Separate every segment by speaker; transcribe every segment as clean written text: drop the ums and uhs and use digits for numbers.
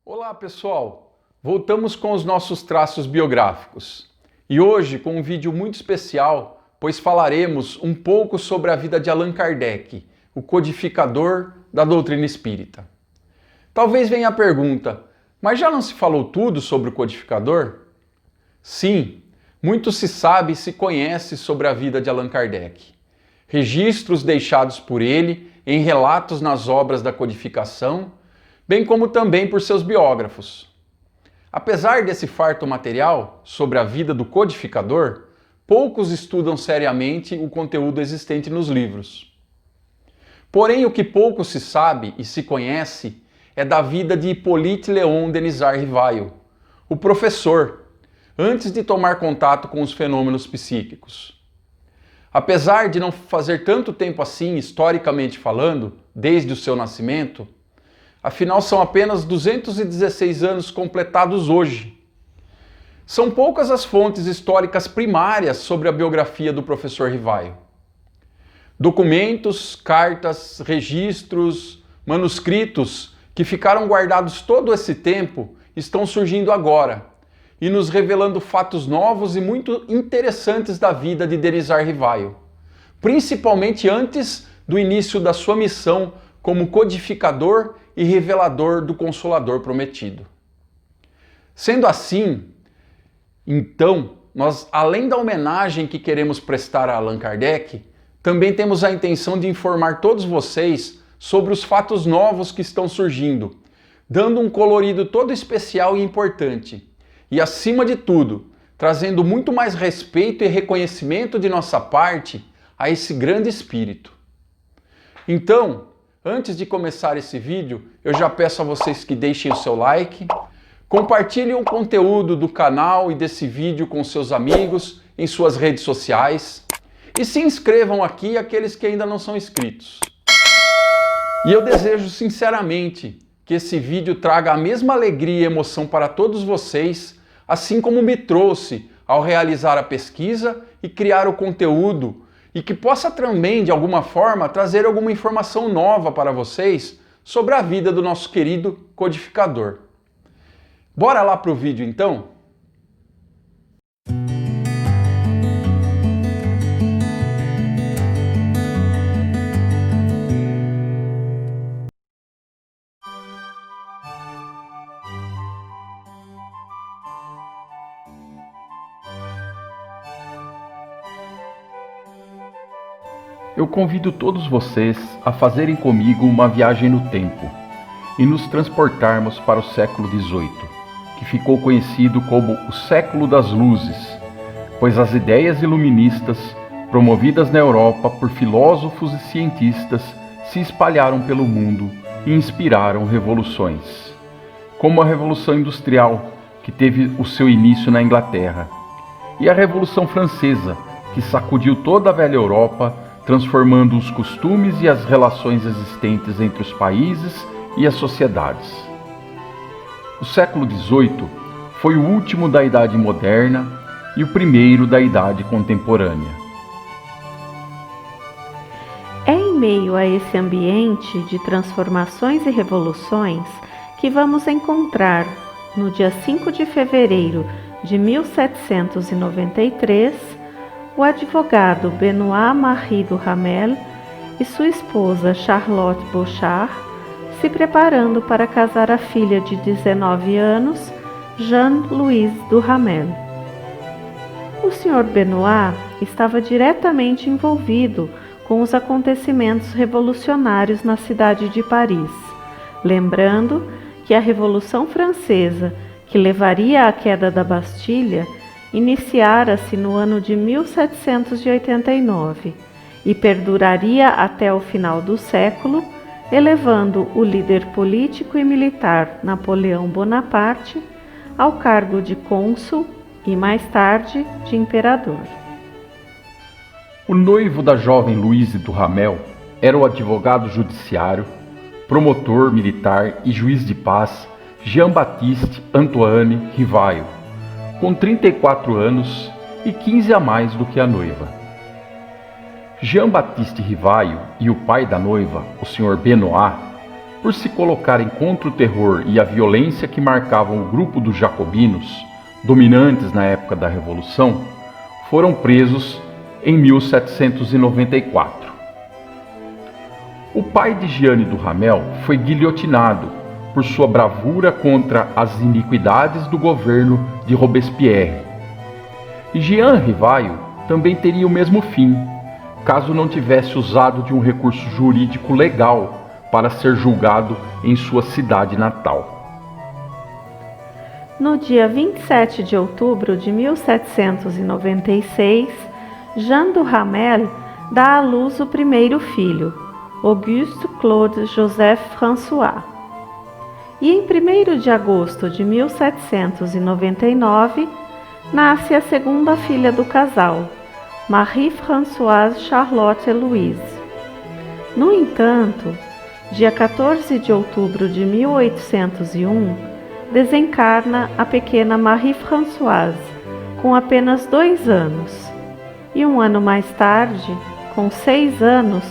Speaker 1: Olá pessoal, voltamos com os nossos traços biográficos e hoje com um vídeo muito especial, pois falaremos um pouco sobre a vida de Allan Kardec, o codificador da doutrina espírita. Talvez venha a pergunta, mas já não se falou tudo sobre o codificador? Sim, muito se sabe e se conhece sobre a vida de Allan Kardec. Registros deixados por ele em relatos nas obras da codificação, bem como também por seus biógrafos. Apesar desse farto material sobre a vida do codificador, poucos estudam seriamente o conteúdo existente nos livros. Porém, o que pouco se sabe e se conhece é da vida de Hippolyte Léon Denisard Rivail, o professor, antes de tomar contato com os fenômenos psíquicos. Apesar de não fazer tanto tempo assim, historicamente falando, desde o seu nascimento, afinal são apenas 216 anos completados hoje. São poucas as fontes históricas primárias sobre a biografia do professor Rivail. Documentos, cartas, registros, manuscritos que ficaram guardados todo esse tempo estão surgindo agora e nos revelando fatos novos e muito interessantes da vida de Denisard Rivail, principalmente antes do início da sua missão como codificador e revelador do Consolador prometido. Sendo assim, então, nós, além da homenagem que queremos prestar a Allan Kardec, também temos a intenção de informar todos vocês sobre os fatos novos que estão surgindo, dando um colorido todo especial e importante, e acima de tudo, trazendo muito mais respeito e reconhecimento de nossa parte a esse grande espírito. Então, antes de começar esse vídeo, eu já peço a vocês que deixem o seu like, compartilhem o conteúdo do canal e desse vídeo com seus amigos em suas redes sociais e se inscrevam aqui aqueles que ainda não são inscritos. E eu desejo sinceramente que esse vídeo traga a mesma alegria e emoção para todos vocês, assim como me trouxe ao realizar a pesquisa e criar o conteúdo, e que possa também, de alguma forma, trazer alguma informação nova para vocês sobre a vida do nosso querido codificador. Bora lá para o vídeo então? Eu convido todos vocês a fazerem comigo uma viagem no tempo e nos transportarmos para o século XVIII, que ficou conhecido como o século das luzes, pois as ideias iluministas, promovidas na Europa por filósofos e cientistas, se espalharam pelo mundo e inspiraram revoluções, como a Revolução Industrial, que teve o seu início na Inglaterra, e a Revolução Francesa, que sacudiu toda a velha Europa, transformando os costumes e as relações existentes entre os países e as sociedades. O século XVIII foi o último da Idade Moderna e o primeiro da Idade Contemporânea.
Speaker 2: É em meio a esse ambiente de transformações e revoluções que vamos encontrar, no dia 5 de fevereiro de 1793, o advogado Benoît-Marie Duhamel e sua esposa Charlotte Bouchard se preparando para casar a filha de 19 anos, Jeanne-Louise Duhamel. O Sr. Benoît estava diretamente envolvido com os acontecimentos revolucionários na cidade de Paris, lembrando que a Revolução Francesa, que levaria à queda da Bastilha, iniciara-se no ano de 1789 e perduraria até o final do século, elevando o líder político e militar Napoleão Bonaparte ao cargo de cônsul e, mais tarde, de imperador.
Speaker 1: O noivo da jovem Louise Duhamel era o advogado judiciário, promotor militar e juiz de paz Jean-Baptiste Antoine Rivail, com 34 anos e 15 a mais do que a noiva. Jean-Baptiste Rivail e o pai da noiva, o Sr. Benoît, por se colocarem contra o terror e a violência que marcavam o grupo dos jacobinos, dominantes na época da Revolução, foram presos em 1794. O pai de Jeanne do Ramel foi guilhotinado por sua bravura contra as iniquidades do governo de Robespierre. E Jean Rivaio também teria o mesmo fim, caso não tivesse usado de um recurso jurídico legal para ser julgado em sua cidade natal.
Speaker 2: No dia 27 de outubro de 1796, Jean do Ramel dá à luz o primeiro filho, Auguste Claude Joseph François. E em 1º de agosto de 1799, nasce a segunda filha do casal, Marie-Françoise Charlotte Louise. No entanto, dia 14 de outubro de 1801, desencarna a pequena Marie-Françoise, com apenas 2 anos. E um ano mais tarde, com 6 anos,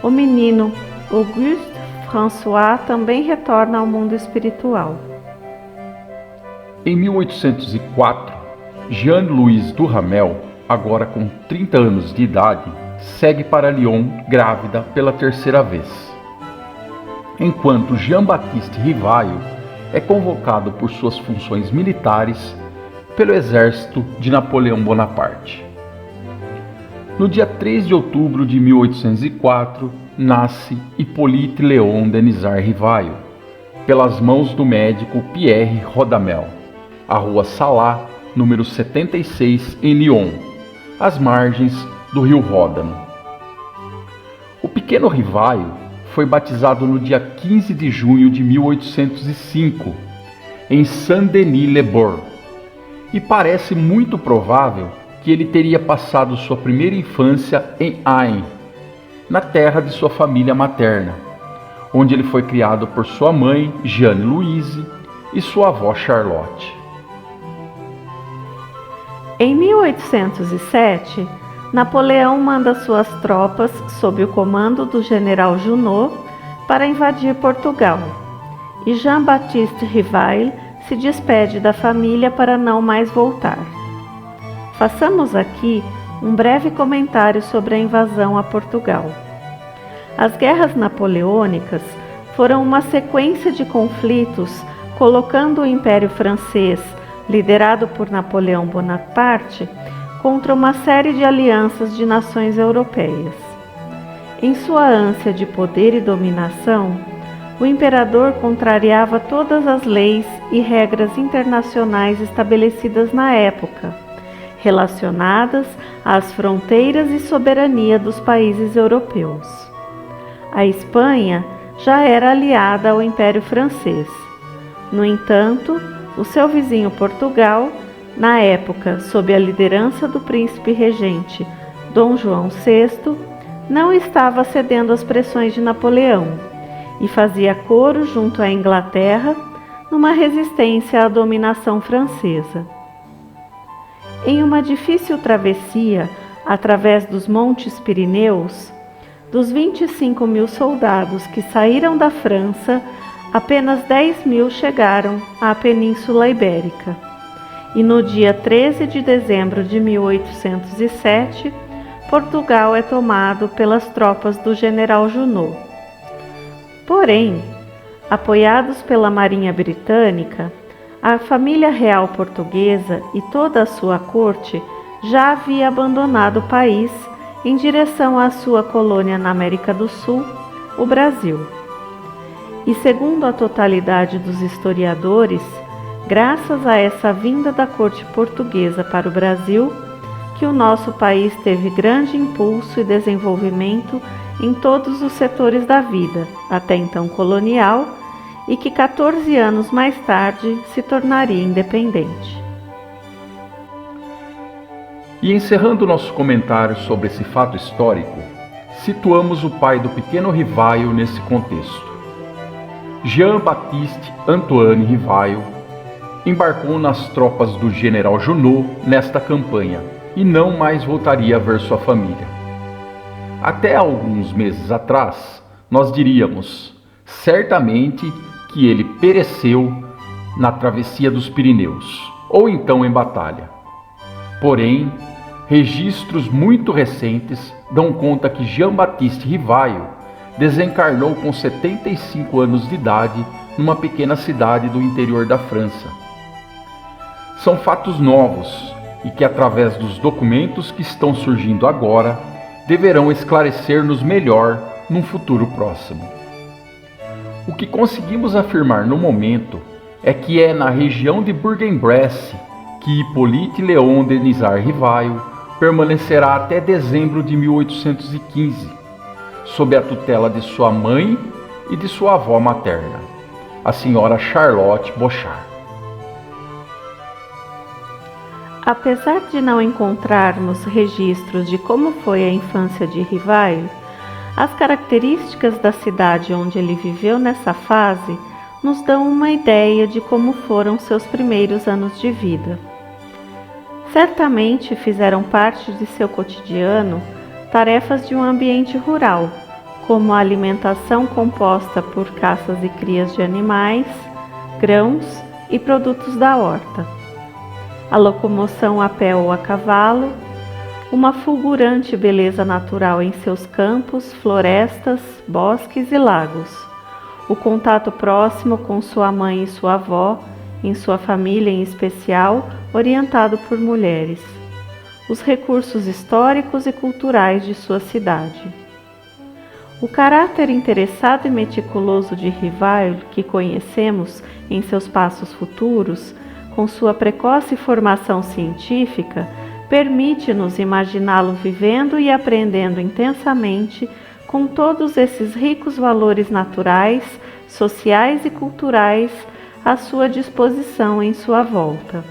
Speaker 2: o menino Auguste François também retorna ao mundo espiritual.
Speaker 1: Em 1804, Jeanne-Louise do Ramel, agora com 30 anos de idade, segue para Lyon grávida pela 3ª vez. Enquanto Jean-Baptiste Rivaio é convocado por suas funções militares pelo exército de Napoleão Bonaparte. No dia 3 de outubro de 1804, nasce Hippolyte Léon Denisard Rivaio, pelas mãos do médico Pierre Rodamel, à rua Salá, número 76, em Lyon, às margens do rio Ródano. O pequeno Rivaio foi batizado no dia 15 de junho de 1805, em Saint-Denis-le-Bord, e parece muito provável que ele teria passado sua primeira infância em Ain, na terra de sua família materna, onde ele foi criado por sua mãe, Jeanne Louise, e sua avó Charlotte.
Speaker 2: Em 1807, Napoleão manda suas tropas, sob o comando do general Junot, para invadir Portugal, e Jean-Baptiste Rivail se despede da família para não mais voltar. Façamos aqui um breve comentário sobre a invasão a Portugal. As guerras napoleônicas foram uma sequência de conflitos colocando o Império Francês, liderado por Napoleão Bonaparte, contra uma série de alianças de nações europeias. Em sua ânsia de poder e dominação, o imperador contrariava todas as leis e regras internacionais estabelecidas na época, relacionadas às fronteiras e soberania dos países europeus. A Espanha já era aliada ao Império Francês. No entanto, o seu vizinho Portugal, na época sob a liderança do príncipe regente Dom João VI, não estava cedendo às pressões de Napoleão e fazia coro junto à Inglaterra numa resistência à dominação francesa. Em uma difícil travessia através dos Montes Pirineus, dos 25.000 soldados que saíram da França, apenas 10.000 chegaram à Península Ibérica. E no dia 13 de dezembro de 1807, Portugal é tomado pelas tropas do general Junot. Porém, apoiados pela Marinha Britânica, a família real portuguesa e toda a sua corte já havia abandonado o país em direção à sua colônia na América do Sul, o Brasil. E segundo a totalidade dos historiadores, graças a essa vinda da corte portuguesa para o Brasil, que o nosso país teve grande impulso e desenvolvimento em todos os setores da vida, até então colonial, e que 14 anos mais tarde se tornaria independente.
Speaker 1: E encerrando nosso comentário sobre esse fato histórico, situamos o pai do pequeno Rivaio nesse contexto. Jean-Baptiste Antoine Rivaio embarcou nas tropas do general Junot nesta campanha e não mais voltaria a ver sua família. Até alguns meses atrás, nós diríamos:
Speaker 3: Certamente que ele pereceu na travessia dos Pirineus, ou então em batalha. Porém, registros muito recentes dão conta que Jean-Baptiste Rivaio desencarnou com 75 anos de idade numa pequena cidade do interior da França. São fatos novos e que, através dos documentos que estão surgindo agora, deverão esclarecer-nos melhor num futuro próximo. O que conseguimos afirmar no momento é que é na região de Bourg-en-Bresse que Hippolyte Léon Denisard Rivaio permanecerá até dezembro de 1815, sob a tutela de sua mãe e de sua avó materna, a senhora Charlotte Bochart.
Speaker 2: Apesar de não encontrarmos registros de como foi a infância de Rivaio, as características da cidade onde ele viveu nessa fase nos dão uma ideia de como foram seus primeiros anos de vida. Certamente fizeram parte de seu cotidiano tarefas de um ambiente rural, como a alimentação composta por caças e crias de animais, grãos e produtos da horta, a locomoção a pé ou a cavalo, uma fulgurante beleza natural em seus campos, florestas, bosques e lagos, o contato próximo com sua mãe e sua avó, em sua família em especial, orientado por mulheres, os recursos históricos e culturais de sua cidade. O caráter interessado e meticuloso de Rivaio, que conhecemos em seus passos futuros, com sua precoce formação científica, permite-nos imaginá-lo vivendo e aprendendo intensamente com todos esses ricos valores naturais, sociais e culturais à sua disposição em sua volta.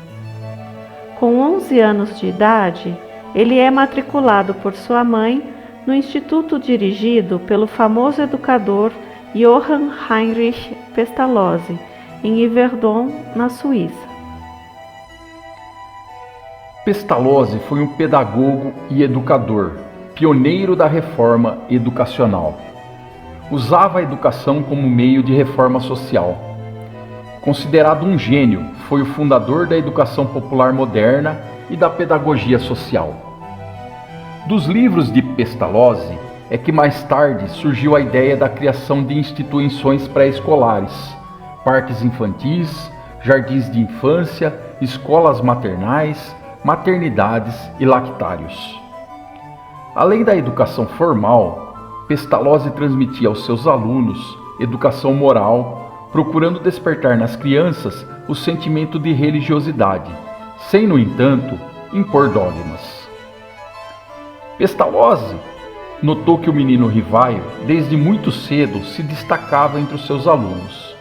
Speaker 2: Com 11 anos de idade, ele é matriculado por sua mãe no instituto dirigido pelo famoso educador Johann Heinrich Pestalozzi, em Yverdon, na Suíça.
Speaker 3: Pestalozzi foi um pedagogo e educador, pioneiro da reforma educacional. Usava a educação como meio de reforma social. Considerado um gênio, foi o fundador da educação popular moderna e da pedagogia social. Dos livros de Pestalozzi é que mais tarde surgiu a ideia da criação de instituições pré-escolares, parques infantis, jardins de infância, escolas maternais, maternidades e lactários. Além da educação formal, Pestalozzi transmitia aos seus alunos educação moral, procurando despertar nas crianças o sentimento de religiosidade, sem, no entanto, impor dogmas. Pestalozzi notou que o menino Rivaio, desde muito cedo, se destacava entre os seus alunos,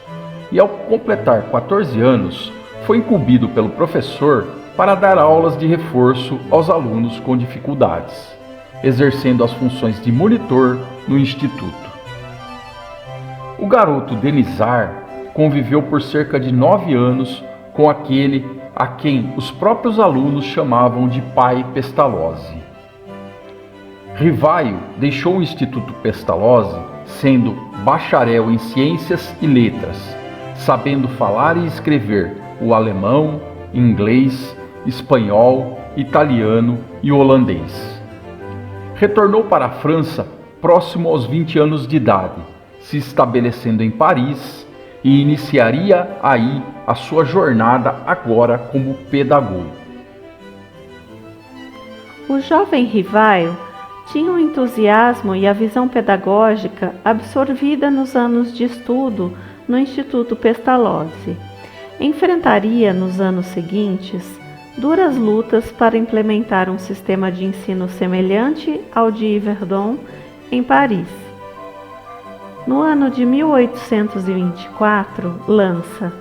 Speaker 3: e ao completar 14 anos, foi incumbido pelo professor para dar aulas de reforço aos alunos com dificuldades, exercendo as funções de monitor no instituto. O garoto Denisard conviveu por cerca de 9 anos com aquele a quem os próprios alunos chamavam de pai Pestalozzi. Rivaio deixou o Instituto Pestalozzi sendo bacharel em ciências e letras, sabendo falar e escrever o alemão, inglês, espanhol, italiano e holandês. Retornou para a França próximo aos 20 anos de idade, se estabelecendo em Paris, e iniciaria aí a sua jornada agora como pedagogo.
Speaker 2: O jovem Rivaio tinha o entusiasmo e a visão pedagógica absorvida nos anos de estudo no Instituto Pestalozzi. Enfrentaria, nos anos seguintes, duras lutas para implementar um sistema de ensino semelhante ao de Yverdon, em Paris. No ano de 1824, lança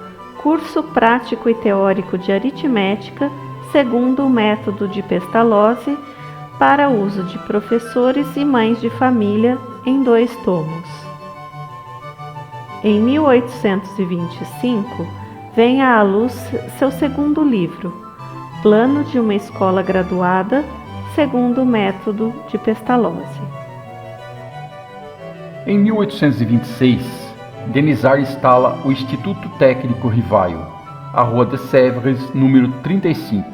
Speaker 2: Curso Prático e Teórico de Aritmética, segundo o método de Pestalozzi, para uso de professores e mães de família, em 2 tomos. Em 1825, vem à luz seu segundo livro, Plano de uma Escola Graduada, segundo o método de Pestalozzi.
Speaker 3: Em 1826, Denisard instala o Instituto Técnico Rivaio, à Rua de Sèvres, número 35,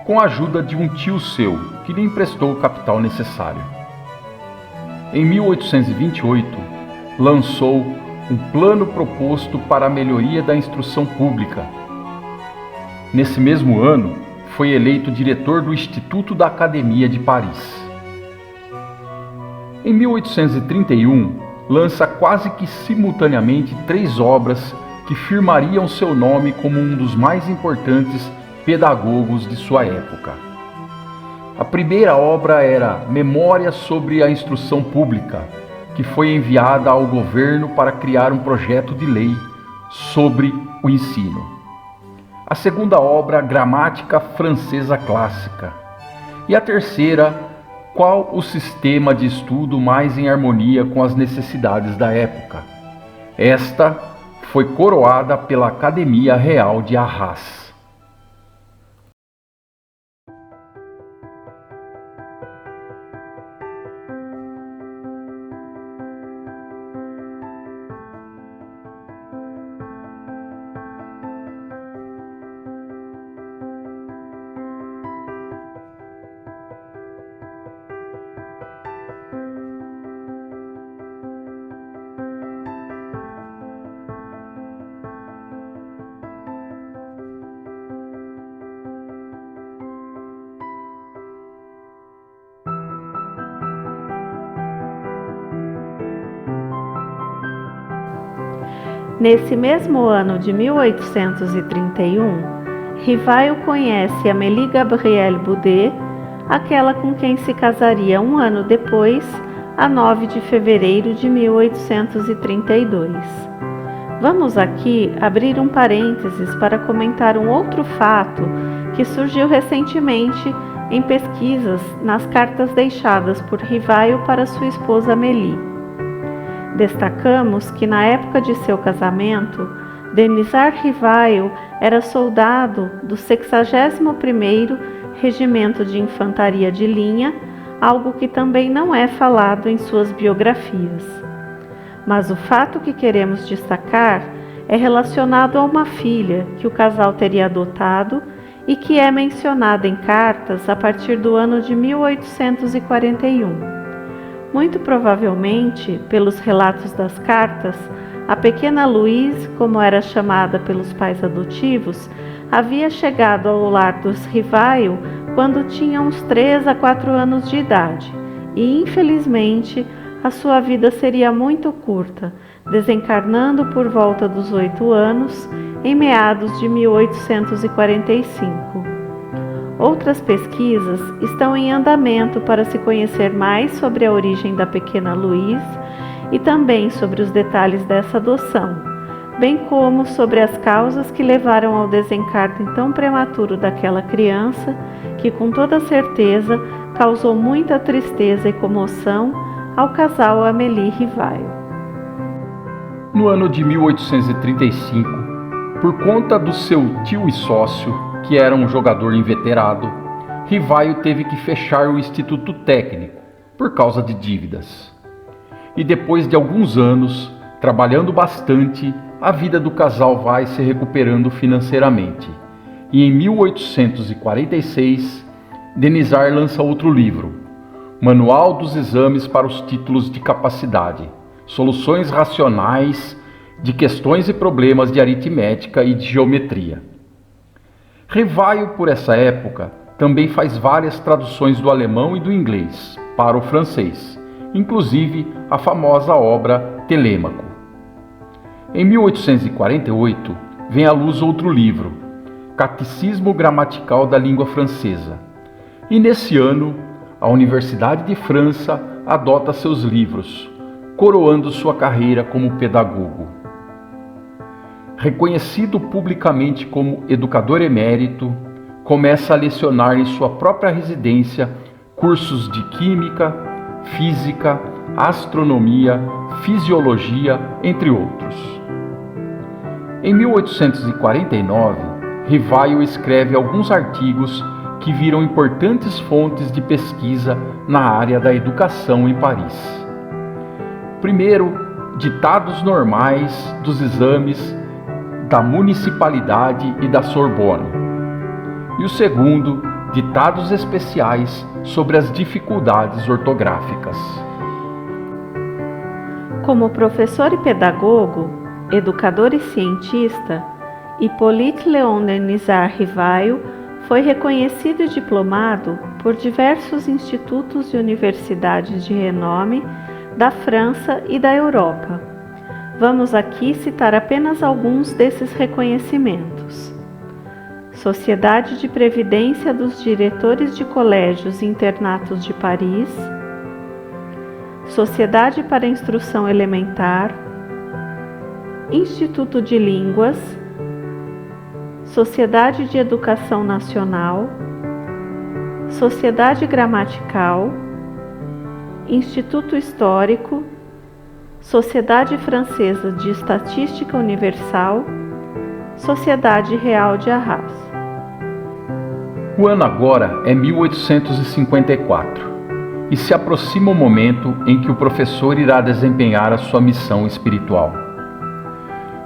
Speaker 3: com a ajuda de um tio seu, que lhe emprestou o capital necessário. Em 1828, lançou um plano proposto para a melhoria da instrução pública. Nesse mesmo ano, foi eleito diretor do Instituto da Academia de Paris. Em 1831, lança quase que simultaneamente 3 obras que firmariam seu nome como um dos mais importantes pedagogos de sua época. A primeira obra era Memória sobre a Instrução Pública, que foi enviada ao governo para criar um projeto de lei sobre o ensino. A segunda obra, Gramática Francesa Clássica. E a terceira, Qual o sistema de estudo mais em harmonia com as necessidades da época? Esta foi coroada pela Academia Real de Arras.
Speaker 2: Nesse mesmo ano de 1831, Rivaio conhece Amélie Gabrielle Boudet, aquela com quem se casaria um ano depois, a 9 de fevereiro de 1832. Vamos aqui abrir um parênteses para comentar um outro fato que surgiu recentemente em pesquisas nas cartas deixadas por Rivaio para sua esposa Amélie. Destacamos que na época de seu casamento, Denisard Rivaio era soldado do 61º Regimento de Infantaria de Linha, algo que também não é falado em suas biografias. Mas o fato que queremos destacar é relacionado a uma filha que o casal teria adotado e que é mencionada em cartas a partir do ano de 1841. Muito provavelmente, pelos relatos das cartas, a pequena Louise, como era chamada pelos pais adotivos, havia chegado ao lar dos Rivaio quando tinha uns 3 a 4 anos de idade e, infelizmente, a sua vida seria muito curta, desencarnando por volta dos 8 anos, em meados de 1845. Outras pesquisas estão em andamento para se conhecer mais sobre a origem da pequena Louise e também sobre os detalhes dessa adoção, bem como sobre as causas que levaram ao desencarne tão prematuro daquela criança, que com toda certeza causou muita tristeza e comoção ao casal Amélie Rivaio.
Speaker 3: No ano de 1835, por conta do seu tio e sócio, que era um jogador inveterado, Rivaio teve que fechar o Instituto Técnico por causa de dívidas. E depois de alguns anos, trabalhando bastante, a vida do casal vai se recuperando financeiramente. E em 1846, Denisard lança outro livro, Manual dos Exames para os Títulos de Capacidade, Soluções Racionais de Questões e Problemas de Aritmética e de Geometria. Rivaio, por essa época, também faz várias traduções do alemão e do inglês para o francês, inclusive a famosa obra Telêmaco. Em 1848, vem à luz outro livro, Catecismo Gramatical da Língua Francesa. E nesse ano, a Universidade de França adota seus livros, coroando sua carreira como pedagogo. Reconhecido publicamente como educador emérito, começa a lecionar em sua própria residência cursos de química, física, astronomia, fisiologia, entre outros. Em 1849, Rivaio escreve alguns artigos que viram importantes fontes de pesquisa na área da educação em Paris. Primeiro, ditados normais dos exames da Municipalidade e da Sorbonne. E o segundo, ditados especiais sobre as dificuldades ortográficas.
Speaker 2: Como professor e pedagogo, educador e cientista, Hippolyte Léon Denisard Rivail foi reconhecido e diplomado por diversos institutos e universidades de renome da França e da Europa. Vamos aqui citar apenas alguns desses reconhecimentos. Sociedade de Previdência dos Diretores de Colégios e Internatos de Paris, Sociedade para a Instrução Elementar, Instituto de Línguas, Sociedade de Educação Nacional, Sociedade Gramatical, Instituto Histórico, Sociedade Francesa de Estatística Universal, Sociedade Real de Arras.
Speaker 3: O ano agora é 1854 e se aproxima o momento em que o professor irá desempenhar a sua missão espiritual.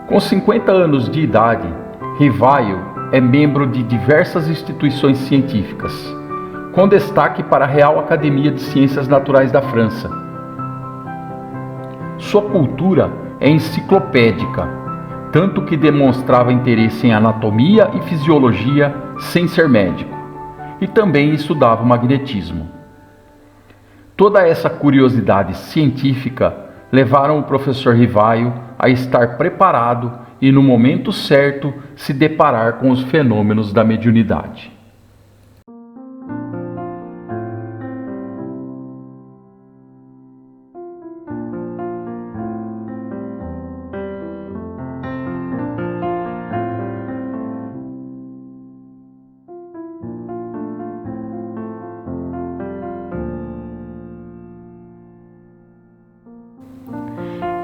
Speaker 3: Com 50 anos de idade, Rivail é membro de diversas instituições científicas, com destaque para a Real Academia de Ciências Naturais da França. Sua cultura é enciclopédica, tanto que demonstrava interesse em anatomia e fisiologia sem ser médico, e também estudava o magnetismo. Toda essa curiosidade científica levaram o professor Rivail a estar preparado e, no momento certo, se deparar com os fenômenos da mediunidade.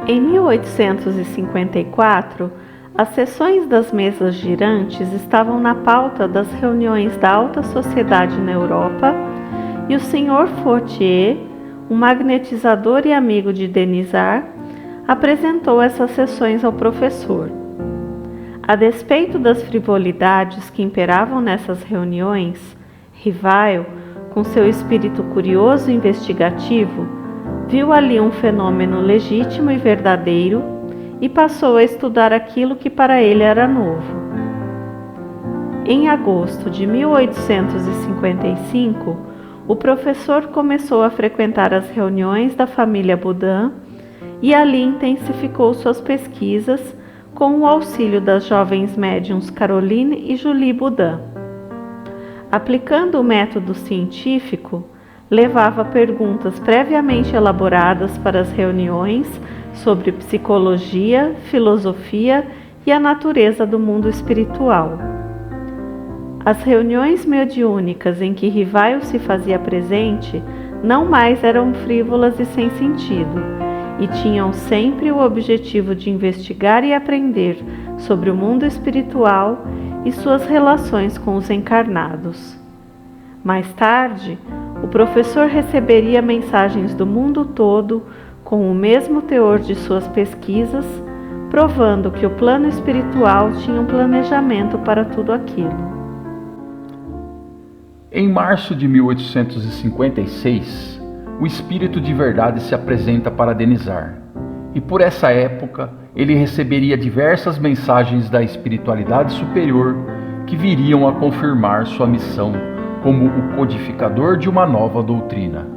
Speaker 2: Em 1854, as sessões das mesas girantes estavam na pauta das reuniões da alta sociedade na Europa e o Sr. Fortier, um magnetizador e amigo de Denisard, apresentou essas sessões ao professor. A despeito das frivolidades que imperavam nessas reuniões, Rivail, com seu espírito curioso e investigativo, viu ali um fenômeno legítimo e verdadeiro e passou a estudar aquilo que para ele era novo. Em agosto de 1855, o professor começou a frequentar as reuniões da família Boudin e ali intensificou suas pesquisas com o auxílio das jovens médiuns Caroline e Julie Boudin. Aplicando o método científico, levava perguntas previamente elaboradas para as reuniões sobre psicologia, filosofia e a natureza do mundo espiritual. As reuniões mediúnicas em que Rivail se fazia presente não mais eram frívolas e sem sentido, e tinham sempre o objetivo de investigar e aprender sobre o mundo espiritual e suas relações com os encarnados. Mais tarde, o professor receberia mensagens do mundo todo com o mesmo teor de suas pesquisas, provando que o plano espiritual tinha um planejamento para tudo aquilo.
Speaker 3: Em março de 1856, o Espírito de Verdade se apresenta para Denisard, e por essa época ele receberia diversas mensagens da espiritualidade superior que viriam a confirmar sua missão como o codificador de uma nova doutrina.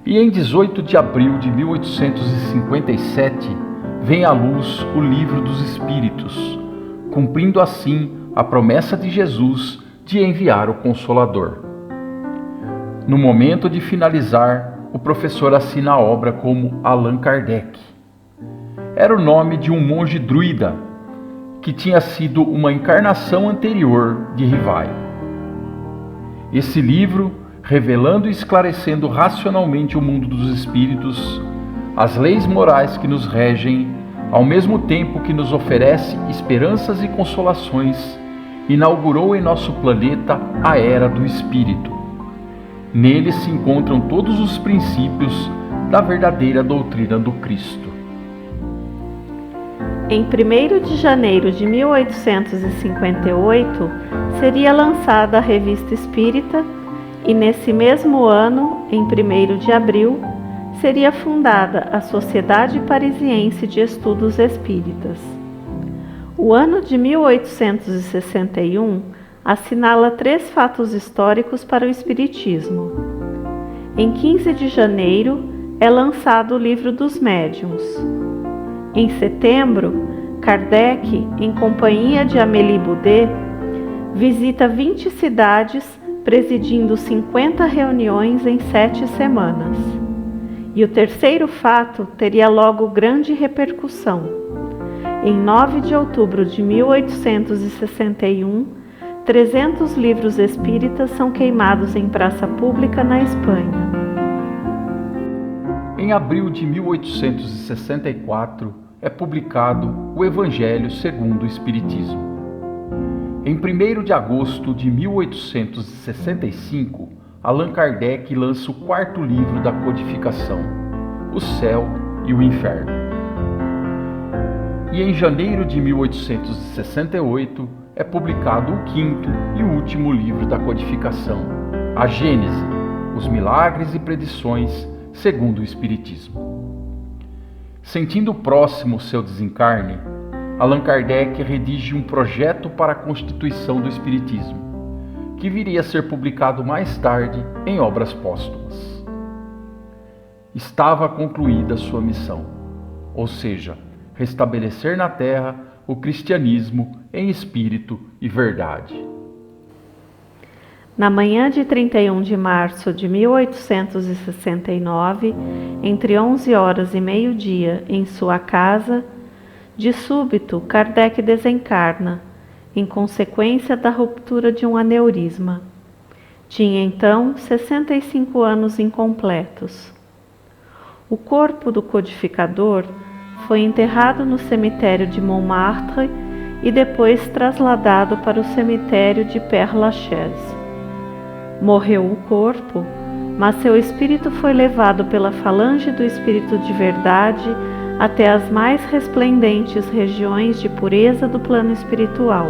Speaker 3: E em 18 de abril de 1857, vem à luz o Livro dos Espíritos, cumprindo assim a promessa de Jesus de enviar o Consolador. No momento de finalizar, o professor assina a obra como Allan Kardec. Era o nome de um monge druida, que tinha sido uma encarnação anterior de Rivail. Esse livro, revelando e esclarecendo racionalmente o mundo dos espíritos, as leis morais que nos regem, ao mesmo tempo que nos oferece esperanças e consolações, inaugurou em nosso planeta a Era do Espírito. Nele se encontram todos os princípios da verdadeira doutrina do Cristo.
Speaker 2: Em 1º de janeiro de 1858, seria lançada a Revista Espírita e nesse mesmo ano, em 1º de abril, seria fundada a Sociedade Parisiense de Estudos Espíritas. O ano de 1861 assinala 3 fatos históricos para o Espiritismo. Em 15 de janeiro é lançado o Livro dos Médiuns. Em setembro, Kardec, em companhia de Amélie Boudet, visita 20 cidades, presidindo 50 reuniões em 7 semanas. E o terceiro fato teria logo grande repercussão. Em 9 de outubro de 1861, 300 livros espíritas são queimados em praça pública na Espanha.
Speaker 3: Em abril de 1864 é publicado o Evangelho segundo o Espiritismo. Em 1º de agosto de 1865, Allan Kardec lança o 4º livro da codificação, O Céu e o Inferno. E em janeiro de 1868 é publicado o 5º e último livro da codificação, A Gênese, os Milagres e Predições segundo o Espiritismo. Sentindo próximo o seu desencarne, Allan Kardec redige um projeto para a constituição do Espiritismo, que viria a ser publicado mais tarde em obras póstumas. Estava concluída sua missão, ou seja, restabelecer na Terra o cristianismo em espírito e verdade.
Speaker 2: Na manhã de 31 de março de 1869, entre 11 horas e meio-dia, em sua casa, de súbito Kardec desencarna, em consequência da ruptura de um aneurisma. Tinha então 65 anos incompletos. O corpo do codificador foi enterrado no cemitério de Montmartre e depois trasladado para o cemitério de Père-Lachaise. Morreu o corpo, mas seu espírito foi levado pela falange do Espírito de Verdade até as mais resplendentes regiões de pureza do plano espiritual.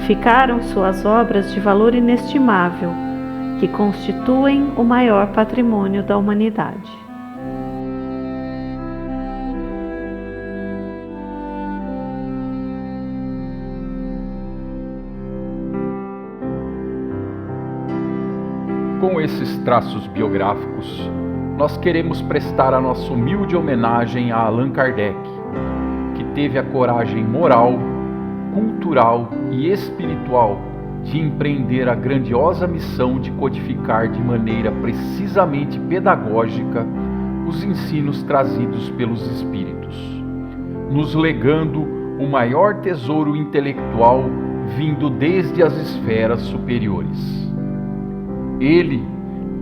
Speaker 2: Ficaram suas obras de valor inestimável, que constituem o maior patrimônio da humanidade.
Speaker 3: Com esses traços biográficos, nós queremos prestar a nossa humilde homenagem a Allan Kardec, que teve a coragem moral, cultural e espiritual de empreender a grandiosa missão de codificar de maneira precisamente pedagógica os ensinos trazidos pelos Espíritos, nos legando o maior tesouro intelectual vindo desde as esferas superiores. Ele,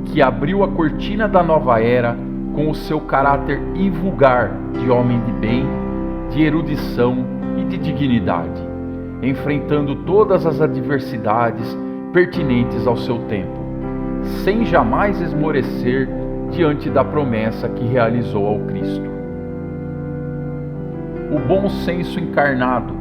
Speaker 3: que abriu a cortina da nova era com o seu caráter invulgar de homem de bem, de erudição e de dignidade, enfrentando todas as adversidades pertinentes ao seu tempo, sem jamais esmorecer diante da promessa que realizou ao Cristo. O bom senso encarnado,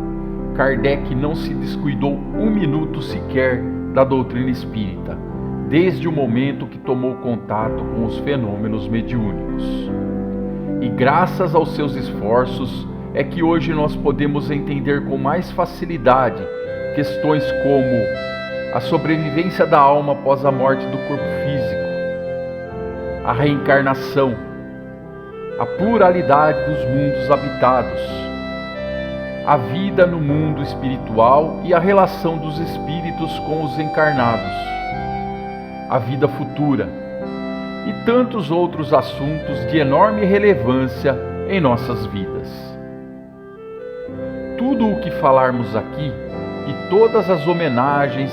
Speaker 3: Kardec não se descuidou um minuto sequer da doutrina espírita, desde o momento que tomou contato com os fenômenos mediúnicos. E graças aos seus esforços é que hoje nós podemos entender com mais facilidade questões como a sobrevivência da alma após a morte do corpo físico, a reencarnação, a pluralidade dos mundos habitados, a vida no mundo espiritual e a relação dos espíritos com os encarnados, a vida futura e tantos outros assuntos de enorme relevância em nossas vidas. Tudo o que falarmos aqui e todas as homenagens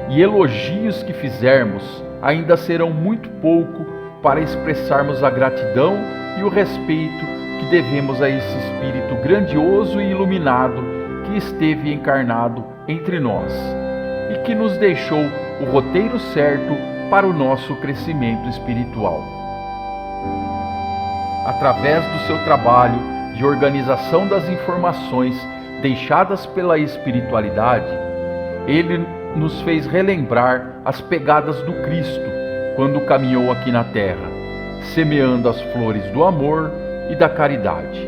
Speaker 3: e elogios que fizermos ainda serão muito pouco para expressarmos a gratidão e o respeito que devemos a esse espírito grandioso e iluminado que esteve encarnado entre nós e que nos deixou o roteiro certo para o nosso crescimento espiritual. Através do seu trabalho de organização das informações deixadas pela espiritualidade, ele nos fez relembrar as pegadas do Cristo quando caminhou aqui na Terra, semeando as flores do amor e da caridade.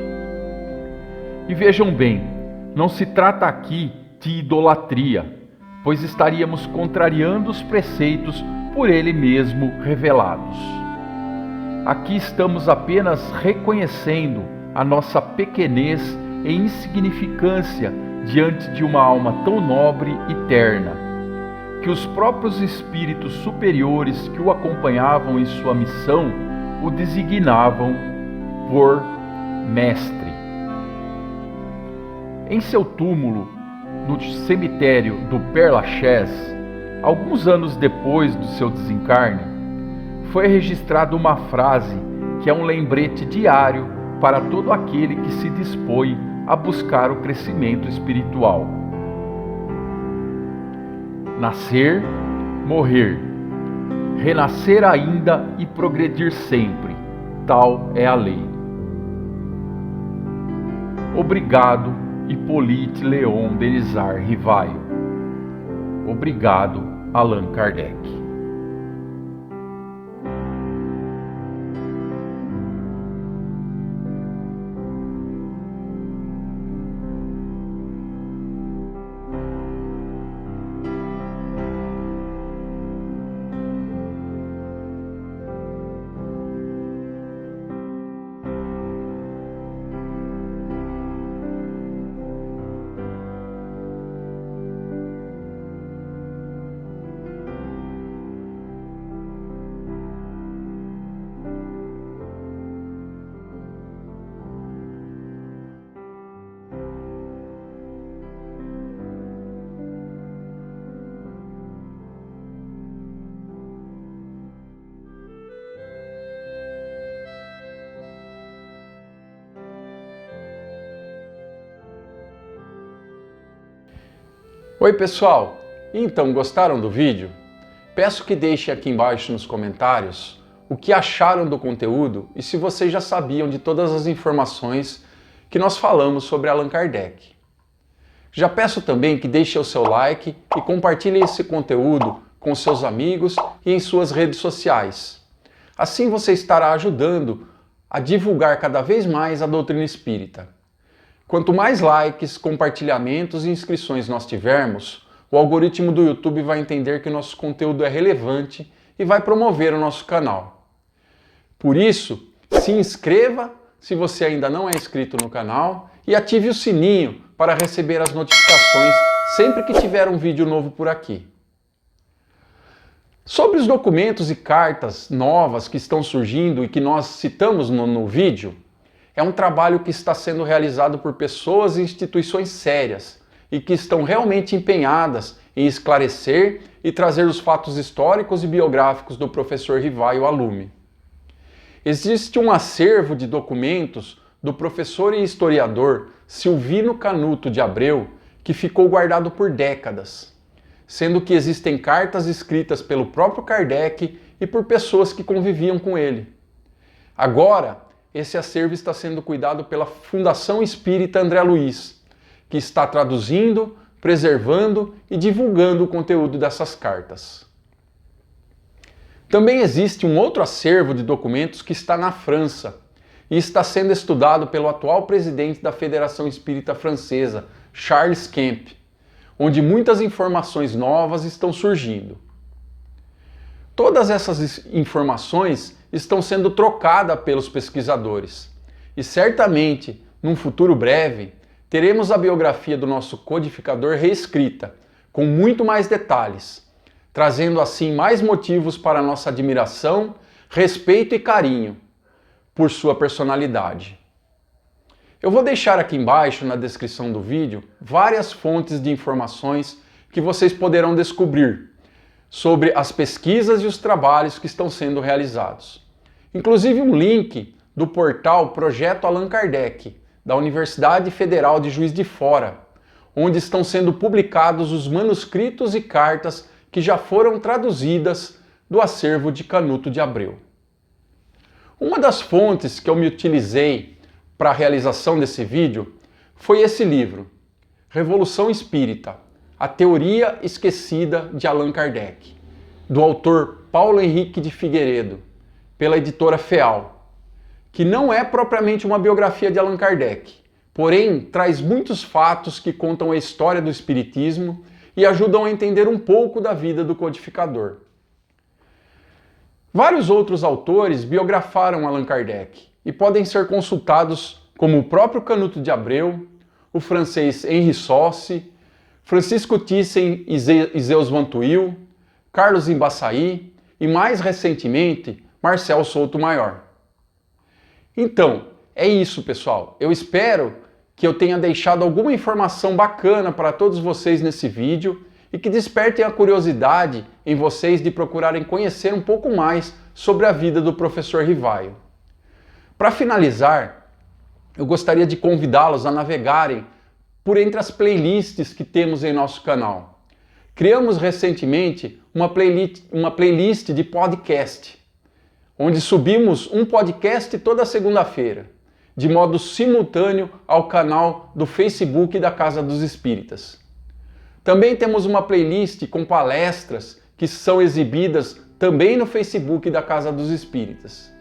Speaker 3: E vejam bem, não se trata aqui de idolatria, pois estaríamos contrariando os preceitos por ele mesmo revelados. Aqui estamos apenas reconhecendo a nossa pequenez e insignificância diante de uma alma tão nobre e terna, que os próprios espíritos superiores que o acompanhavam em sua missão o designavam por mestre. Em seu túmulo, no cemitério do Père Lachaise, alguns anos depois do seu desencarne, foi registrada uma frase que é um lembrete diário para todo aquele que se dispõe a buscar o crescimento espiritual. Nascer, morrer, renascer ainda e progredir sempre, tal é a lei. Obrigado, Hippolyte Léon Denisard Rivaio. Obrigado, Allan Kardec.
Speaker 1: Oi pessoal, então gostaram do vídeo? Peço que deixem aqui embaixo nos comentários o que acharam do conteúdo e se vocês já sabiam de todas as informações que nós falamos sobre Allan Kardec. Já peço também que deixem o seu like e compartilhem esse conteúdo com seus amigos e em suas redes sociais. Assim você estará ajudando a divulgar cada vez mais a doutrina espírita. Quanto mais likes, compartilhamentos e inscrições nós tivermos, o algoritmo do YouTube vai entender que o nosso conteúdo é relevante e vai promover o nosso canal. Por isso, se inscreva se você ainda não é inscrito no canal e ative o sininho para receber as notificações sempre que tiver um vídeo novo por aqui. Sobre os documentos e cartas novas que estão surgindo e que nós citamos no vídeo, é um trabalho que está sendo realizado por pessoas e instituições sérias e que estão realmente empenhadas em esclarecer e trazer os fatos históricos e biográficos do professor Rivaio a lume. Existe um acervo de documentos do professor e historiador Silvino Canuto de Abreu que ficou guardado por décadas, sendo que existem cartas escritas pelo próprio Kardec e por pessoas que conviviam com ele. Agora, esse acervo está sendo cuidado pela Fundação Espírita André Luiz, que está traduzindo, preservando e divulgando o conteúdo dessas cartas. Também existe um outro acervo de documentos que está na França e está sendo estudado pelo atual presidente da Federação Espírita Francesa, Charles Kemp, onde muitas informações novas estão surgindo. Todas essas informações estão sendo trocadas pelos pesquisadores e certamente, num futuro breve, teremos a biografia do nosso codificador reescrita, com muito mais detalhes, trazendo assim mais motivos para nossa admiração, respeito e carinho por sua personalidade. Eu vou deixar aqui embaixo na descrição do vídeo várias fontes de informações que vocês poderão descobrir sobre as pesquisas e os trabalhos que estão sendo realizados. Inclusive um link do portal Projeto Allan Kardec, da Universidade Federal de Juiz de Fora, onde estão sendo publicados os manuscritos e cartas que já foram traduzidas do acervo de Canuto de Abreu. Uma das fontes que eu me utilizei para a realização desse vídeo foi esse livro, Revolução Espírita, a Teoria Esquecida de Allan Kardec, do autor Paulo Henrique de Figueiredo, pela editora FEAL, que não é propriamente uma biografia de Allan Kardec, porém traz muitos fatos que contam a história do Espiritismo e ajudam a entender um pouco da vida do codificador. Vários outros autores biografaram Allan Kardec e podem ser consultados, como o próprio Canuto de Abreu, o francês Henri Sauce, Francisco Thyssen e Zeus Van Tuyl, Carlos Embaçaí e, mais recentemente, Marcel Souto Maior. Então, é isso, pessoal. Eu espero que eu tenha deixado alguma informação bacana para todos vocês nesse vídeo e que despertem a curiosidade em vocês de procurarem conhecer um pouco mais sobre a vida do professor Rivaio. Para finalizar, eu gostaria de convidá-los a navegarem por entre as playlists que temos em nosso canal. Criamos recentemente uma playlist de podcast, onde subimos um podcast toda segunda-feira, de modo simultâneo ao canal do Facebook da Casa dos Espíritas. Também temos uma playlist com palestras que são exibidas também no Facebook da Casa dos Espíritas.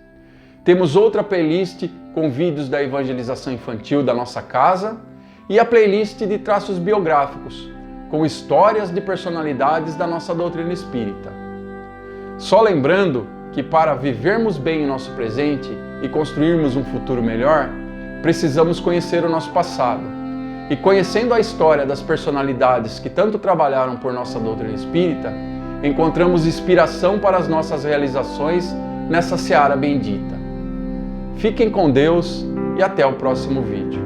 Speaker 1: Temos outra playlist com vídeos da evangelização infantil da nossa casa e a playlist de traços biográficos, com histórias de personalidades da nossa doutrina espírita. Só lembrando que para vivermos bem o nosso presente e construirmos um futuro melhor, precisamos conhecer o nosso passado. E conhecendo a história das personalidades que tanto trabalharam por nossa doutrina espírita, encontramos inspiração para as nossas realizações nessa seara bendita. Fiquem com Deus e até o próximo vídeo.